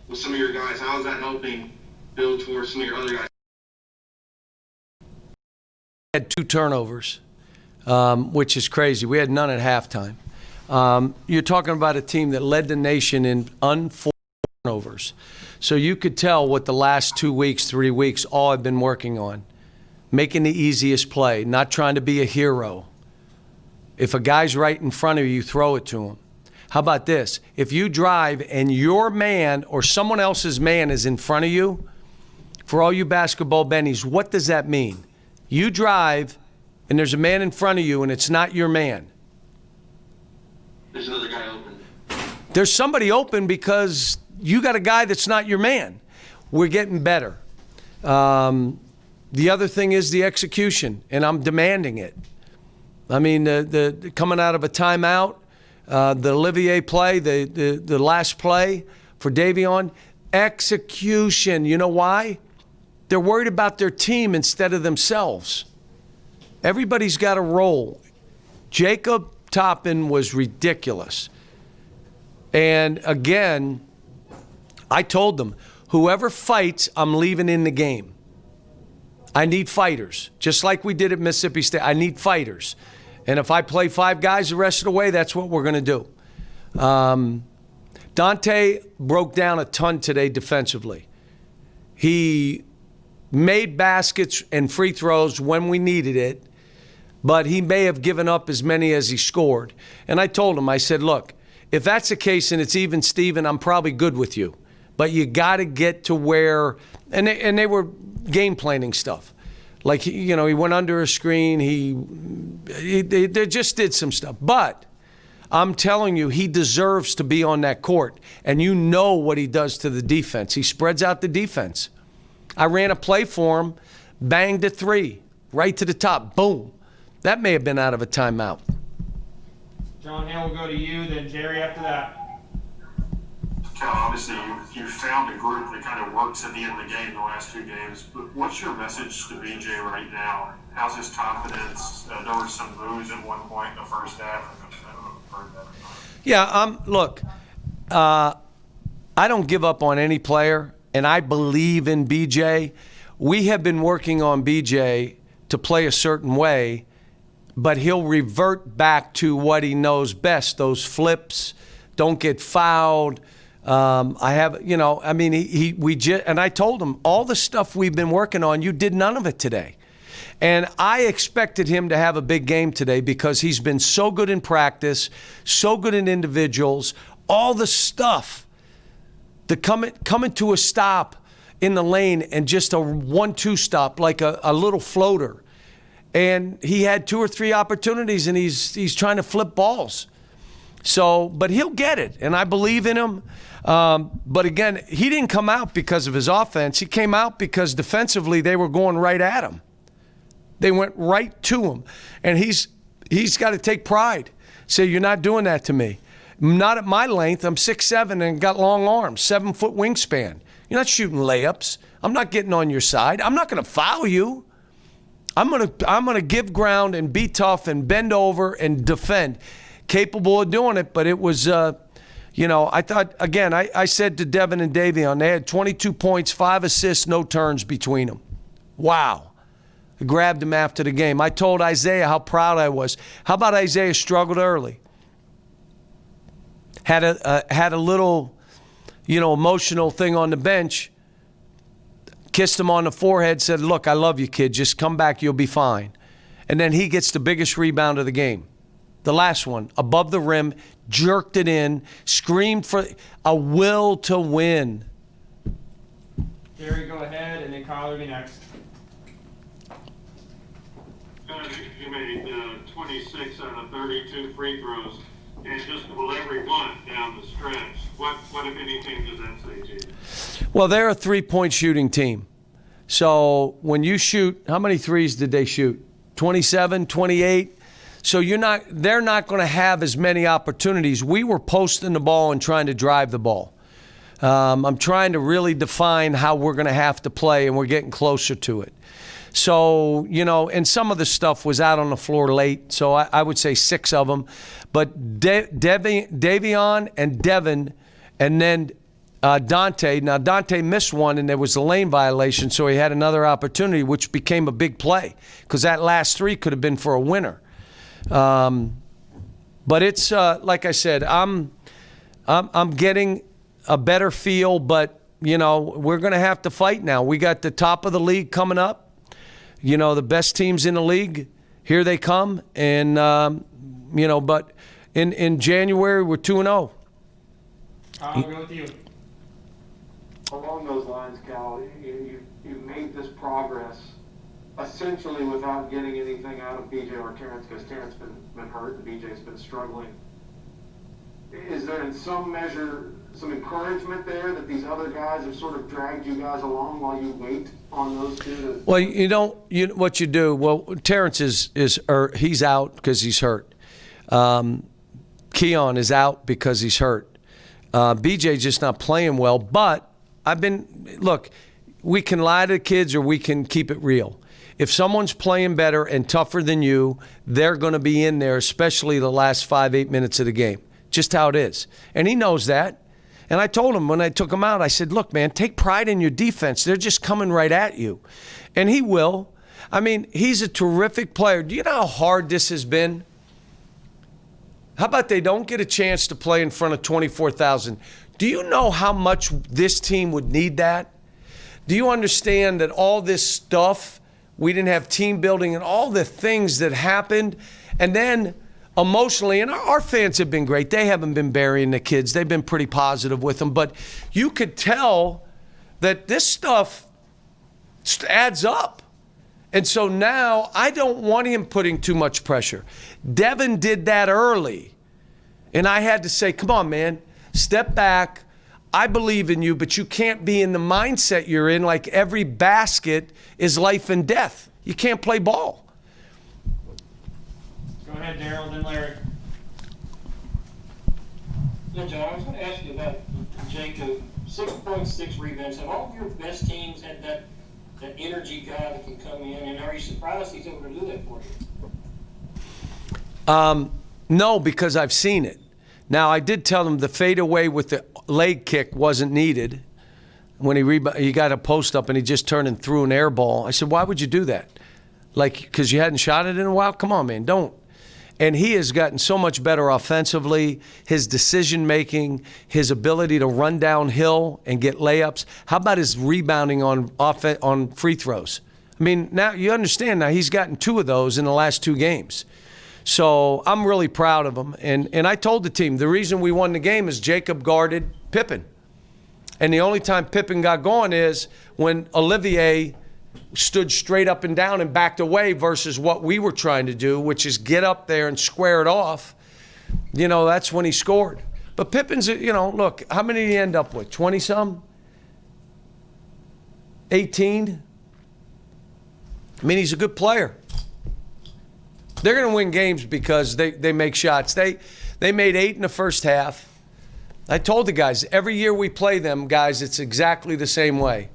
with some of your guys? How is that helping build towards some of your other guys? Had 2 turnovers, which is crazy. We had none at halftime. You're talking about a team that led the nation in unforced turnovers. So you could tell what the last 2 weeks, 3 weeks, all I've been working on. Making the easiest play, not trying to be a hero. If a guy's right in front of you, throw it to him. How about this? If you drive and your man or someone else's man is in front of you, for all you basketball bennies, what does that mean? You drive and there's a man in front of you and it's not your man. There's another guy open. There's somebody open because you got a guy that's not your man. We're getting better. The other thing is the execution, and I'm demanding it. I mean, the coming out of a timeout, the Olivier play, the last play for Davion, execution. You know why? They're worried about their team instead of themselves. Everybody's got a role. Jacob Toppin was ridiculous. And again, I told them, whoever fights, I'm leaving in the game. I need fighters, just like we did at Mississippi State. I need fighters. And if I play 5 guys the rest of the way, that's what we're going to do. Dante broke down a ton today defensively. He made baskets and free throws when we needed it, but he may have given up as many as he scored. And I told him, I said, look, if that's the case and it's even Steven, I'm probably good with you. But you got to get to where, and they were game planning stuff. Like, you know, he went under a screen. They just did some stuff. But I'm telling you, he deserves to be on that court. And you know what he does to the defense. He spreads out the defense. I ran a play for him, banged a 3, right to the top. Boom. That may have been out of a timeout. John Hale will go to you, then Jerry after that. Cal, obviously you found a group that kind of works at the end of the game the last 2 games, but what's your message to BJ right now? How's his confidence? There were some moves at one point in the first half. I don't know if you've heard that or not. Yeah, look, I don't give up on any player, and I believe in BJ. We have been working on BJ to play a certain way, but he'll revert back to what he knows best, those flips, don't get fouled. I have, you know, I mean, and I told him all the stuff we've been working on, you did none of it today. And I expected him to have a big game today because he's been so good in practice, so good in individuals, all the stuff, the coming to a stop in the lane and just a 1-2 stop, like a little floater. And he had 2 or 3 opportunities and he's trying to flip balls. So, but he'll get it, and I believe in him. But again, he didn't come out because of his offense. He came out because defensively they were going right at him. They went right to him. And he's got to take pride. Say, you're not doing that to me. Not at my length. I'm 6'7" and got long arms, 7-foot wingspan. You're not shooting layups. I'm not getting on your side. I'm not going to foul you. I'm gonna give ground and be tough and bend over and defend. Capable of doing it, but it was, you know, I thought, again, I said to Devin and Davion, they had 22 points, 5 assists, no turns between them. Wow. I grabbed him after the game. I told Isaiah how proud I was. How about Isaiah struggled early? Had a little, you know, emotional thing on the bench. Kissed him on the forehead, said, look, I love you, kid. Just come back, you'll be fine. And then he gets the biggest rebound of the game. The last one, above the rim, jerked it in, screamed for a will to win. Jerry, go ahead, and then Kyle will be next. You made 26 out of 32 free throws, and just well, every one down the stretch. What if anything, does that say to you? Well, they're a three-point shooting team. So when you shoot, how many threes did they shoot? 27, 28? So they're not going to have as many opportunities. We were posting the ball and trying to drive the ball. I'm trying to really define how we're going to have to play, and we're getting closer to it. So, you know, and some of the stuff was out on the floor late, so I would say 6 of them. But Davion and Devin, and then Dante. Now, Dante missed one, and there was a lane violation, so he had another opportunity, which became a big play because that last three could have been for a winner. But it's like I said, I'm getting a better feel, but we're going to have to fight now. We got the top of the league coming up. The best teams in the league, here they come, and but in January we're 2-0. I'll go with you. Along those lines, Cal, you made this progress essentially without getting anything out of BJ or Terrence, because Terrence been hurt and BJ's been struggling. Is there in some measure some encouragement there that these other guys have sort of dragged you guys along while you wait on those two? Well, what you do. Well, Terrence is he's out because he's hurt. Keon is out because he's hurt. BJ's just not playing well. But look, we can lie to the kids or we can keep it real. If someone's playing better and tougher than you, they're going to be in there, especially the last 5-8 minutes of the game. Just how it is. And he knows that. And I told him when I took him out, I said, look, man, take pride in your defense. They're just coming right at you. And he will. I mean, he's a terrific player. Do you know how hard this has been? How about they don't get a chance to play in front of 24,000? Do you know how much this team would need that? Do you understand that all this stuff, we didn't have team building and all the things that happened, and then emotionally, and our fans have been great. They haven't been burying the kids. They've been pretty positive with them. But you could tell that this stuff adds up. And so now I don't want him putting too much pressure. Devin did that early. And I had to say, come on, man, step back. I believe in you, but you can't be in the mindset you're in like every basket is life and death. You can't play ball. Go ahead, Daryl, then Larry. Yeah, John, I was going to ask you about Jacob. 6.6 rebounds. Have all of your best teams had that energy guy that can come in? And are you surprised he's able to do that for you? No, because I've seen it. Now, I did tell him the fadeaway with the leg kick wasn't needed. When he got a post up and he just turned and threw an air ball. I said, why would you do that? Like, because you hadn't shot it in a while? Come on, man, don't. And he has gotten so much better offensively, his decision-making, his ability to run downhill and get layups. How about his rebounding on free throws? I mean, now you understand now he's gotten 2 of those in the last 2 games. So I'm really proud of him. And I told the team, the reason we won the game is Jacob guarded Pippen. And the only time Pippen got going is when Olivier stood straight up and down and backed away versus what we were trying to do, which is get up there and square it off. That's when he scored. But Pippen's, look, how many did he end up with? 20-some? 18? I mean, he's a good player. They're going to win games because they make shots. They made 8 in the first half. I told the guys, every year we play them, guys, it's exactly the same way.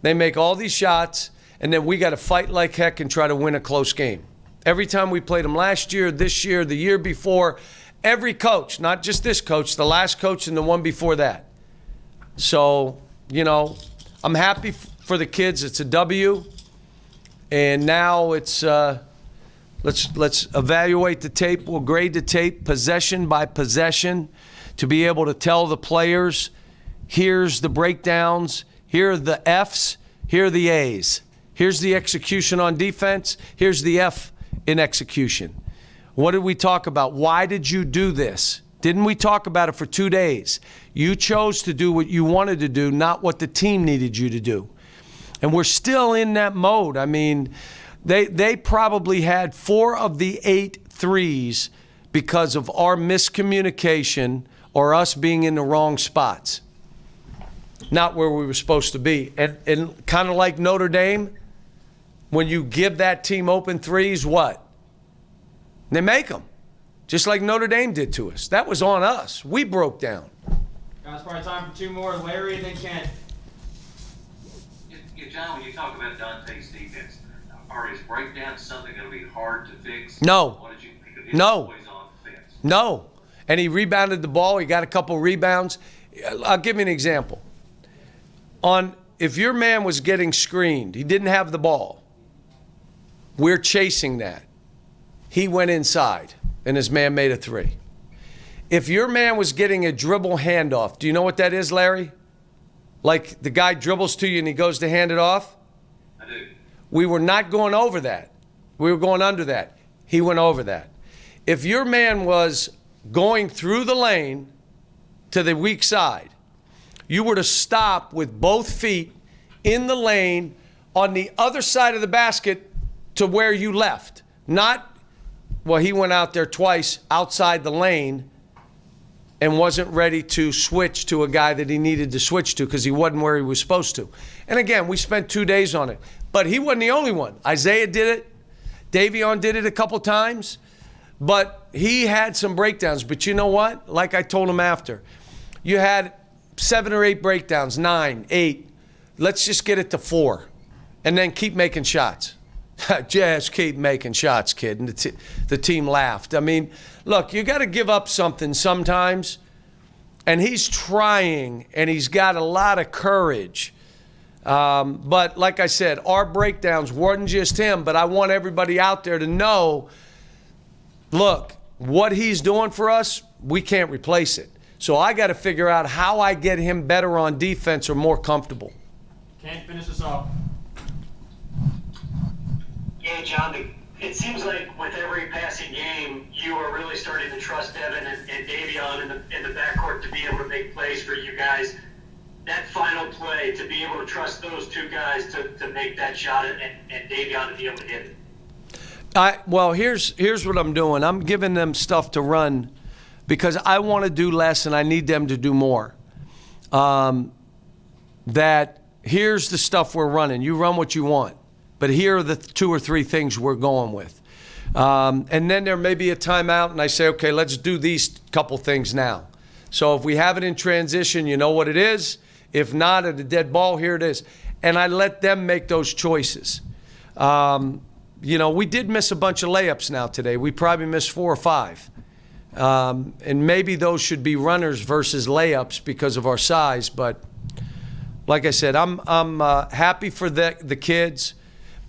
They make all these shots, and then we got to fight like heck and try to win a close game. Every time we played them last year, this year, the year before, every coach, not just this coach, the last coach and the one before that. So, I'm happy for the kids. It's a W. And now it's let's evaluate the tape. We'll grade the tape possession by possession to be able to tell the players, here's the breakdowns, here are the Fs, here are the As. Here's the execution on defense, here's the F in execution. What did we talk about? Why did you do this? Didn't we talk about it for 2 days? You chose to do what you wanted to do, not what the team needed you to do. And we're still in that mode. I mean, they probably had 4 of the 8 threes because of our miscommunication or us being in the wrong spots. Not where we were supposed to be. And kind of like Notre Dame, when you give that team open threes, what? They make them. Just like Notre Dame did to us. That was on us. We broke down. Guys, probably time for 2 more. Larry and then Kent. John, when you talk about Dante's defense, are his breakdowns something that'll be hard to fix? No. What did you think of his No. always on defense? No. And he rebounded the ball. He got a couple rebounds. I'll give you an example. If your man was getting screened, he didn't have the ball. We're chasing that. He went inside, and his man made a 3. If your man was getting a dribble handoff, do you know what that is, Larry? Like the guy dribbles to you and he goes to hand it off? I do. We were not going over that. We were going under that. He went over that. If your man was going through the lane to the weak side, you were to stop with both feet in the lane on the other side of the basket to where you left. Not, well, he went out there twice outside the lane and wasn't ready to switch to a guy that he needed to switch to because he wasn't where he was supposed to. And again, we spent 2 days on it. But he wasn't the only one. Isaiah did it. Davion did it a couple times. But he had some breakdowns. But you know what? Like I told him after, you had 7 or 8 breakdowns, 9, 8. Let's just get it to 4. And then keep making shots. Just keep making shots, kid. And the team laughed. I mean, look, you got to give up something sometimes. And he's trying, and he's got a lot of courage. But like I said, our breakdowns wasn't just him, but I want everybody out there to know, look, what he's doing for us, we can't replace it. So I got to figure out how I get him better on defense or more comfortable. Ken, finish this off. Yeah, John, it seems like with every passing game, you are really starting to trust Devin and Davion in the backcourt to be able to make plays for you guys. That final play, to be able to trust those 2 guys to make that shot and Davion to be able to hit it. Well, here's what I'm doing. I'm giving them stuff to run because I want to do less and I need them to do more. That here's the stuff we're running. You run what you want. But here are the 2 or 3 things we're going with. And then there may be a timeout, and I say, okay, let's do these couple things now. So if we have it in transition, you know what it is. If not, at a dead ball, here it is. And I let them make those choices. We did miss a bunch of layups now today. We probably missed 4 or 5. And maybe those should be runners versus layups because of our size. But like I said, I'm happy for the kids.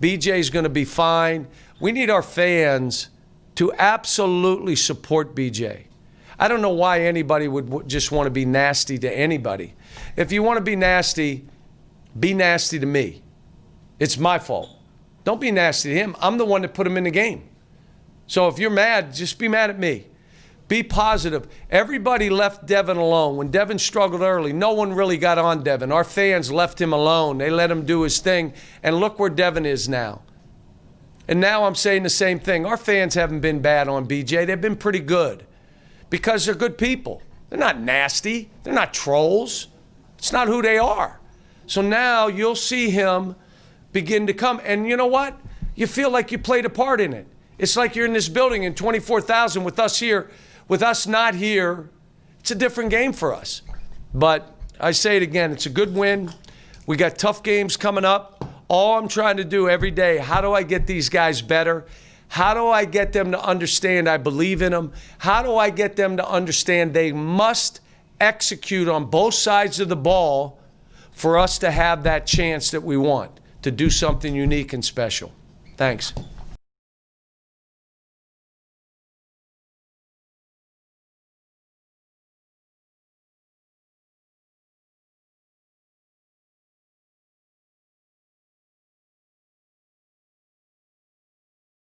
BJ's going to be fine. We need our fans to absolutely support BJ. I don't know why anybody would just want to be nasty to anybody. If you want to be nasty to me. It's my fault. Don't be nasty to him. I'm the one that put him in the game. So if you're mad, just be mad at me. Be positive. Everybody left Devin alone. When Devin struggled early, no one really got on Devin. Our fans left him alone. They let him do his thing. And look where Devin is now. And now I'm saying the same thing. Our fans haven't been bad on BJ. They've been pretty good because they're good people. They're not nasty. They're not trolls. It's not who they are. So now you'll see him begin to come. And you know what? You feel like you played a part in it. It's like you're in this building in 24,000 with us here. With us not here, it's a different game for us. But I say it again, it's a good win. We got tough games coming up. All I'm trying to do every day, how do I get these guys better? How do I get them to understand I believe in them? How do I get them to understand they must execute on both sides of the ball for us to have that chance that we want to do something unique and special? Thanks.